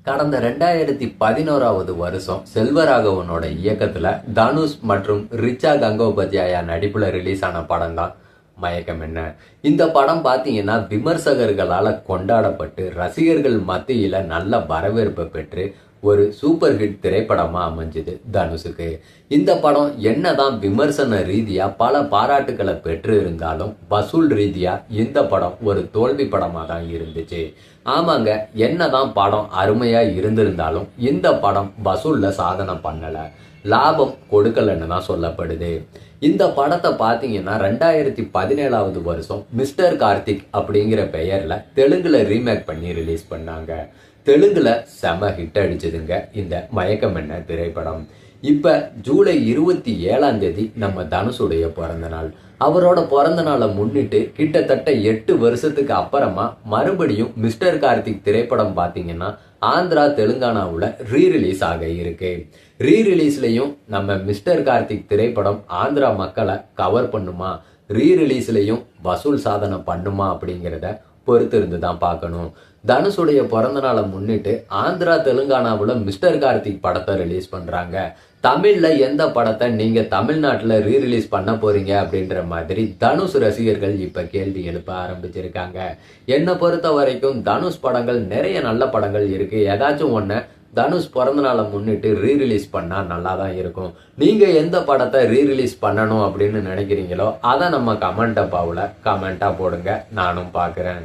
கடந்த 2011வது வருஷம் செல்வராகவனோட இயக்கத்துல தனுஷ் மற்றும் ரிச்சா கங்கோபாத்யாயா நடிப்புல ரிலீஸ் ஆன படம் தான் மயக்கம் என்ன. இந்த படம் பாத்தீங்கன்னா விமர்சகர்களால கொண்டாடப்பட்டு ரசிகர்கள் மத்தியில நல்ல வரவேற்பை பெற்று ஒரு சூப்பர் ஹிட் திரைப்படமா அமைஞ்சது தனுஷுக்கு. இந்த படம் என்னதான் விமர்சன ரீதியா பல பாராட்டுக்களை பெற்று இருந்தாலும் வசூல் ரீதியா இந்த படம் ஒரு தோல்வி படமா தான் இருந்துச்சு. ஆமாங்க, என்னதான் படம் அருமையா இருந்திருந்தாலும் இந்த படம் வசூல்ல சாதனை பண்ணல, லாபம் கொடுக்கலன்னு தான் சொல்லப்படுது. இந்த படத்தை பார்த்தீங்கன்னா 2017வது வருஷம் மிஸ்டர் கார்த்திக் அப்படிங்கிற பெயர்ல தெலுங்குல ரீமேக் பண்ணி ரிலீஸ் பண்ணாங்க. தெலுங்குல செம ஹிட் அடிச்சதுங்க இந்த மயக்கம் என்ன திரைப்படம். இப்ப ஜூலை 27ஆம் தேதி நம்ம தனுஷுடைய பிறந்த நாள். அவரோட பிறந்த நாளை முன்னிட்டு கிட்டத்தட்ட 8 வருஷத்துக்கு அப்புறமா மறுபடியும் மிஸ்டர் கார்த்திக் திரைப்படம் பார்த்தீங்கன்னா ஆந்திரா தெலுங்கானாவுல ரீரிலீஸ் ஆக இருக்கு. ரீரிலீஸ்லயும் நம்ம மிஸ்டர் கார்த்திக் திரைப்படம் ஆந்திரா மக்களை கவர் பண்ணுமா, ரீரிலீஸ்லயும் வசூல் சாதனை பண்ணுமா அப்படிங்கிறத பொறுத்து இருந்து தான் பார்க்கணும். தனுஷுடைய பிறந்த நாளை முன்னிட்டு ஆந்திரா தெலுங்கானாவுல மிஸ்டர் கார்த்திக் படத்தை ரிலீஸ் பண்றாங்க. தமிழ்ல எந்த படத்தை நீங்க தமிழ்நாட்டுல ரீரிலீஸ் பண்ண போறீங்க அப்படின்ற மாதிரி தனுஷ் ரசிகர்கள் இப்ப கேள்வி எழுப்ப ஆரம்பிச்சிருக்காங்க. என்னை பொறுத்த வரைக்கும் தனுஷ் படங்கள் நிறைய நல்ல படங்கள் இருக்கு. ஏதாச்சும் ஒண்ணு தனுஷ் பிறந்த நாளை முன்னிட்டு ரீரிலீஸ் பண்ணா நல்லா தான் இருக்கும். நீங்க எந்த படத்தை ரீரிலீஸ் பண்ணணும் அப்படின்னு நினைக்கிறீங்களோ அதை நம்ம கமெண்டா போடுங்க, நானும் பாக்குறேன்.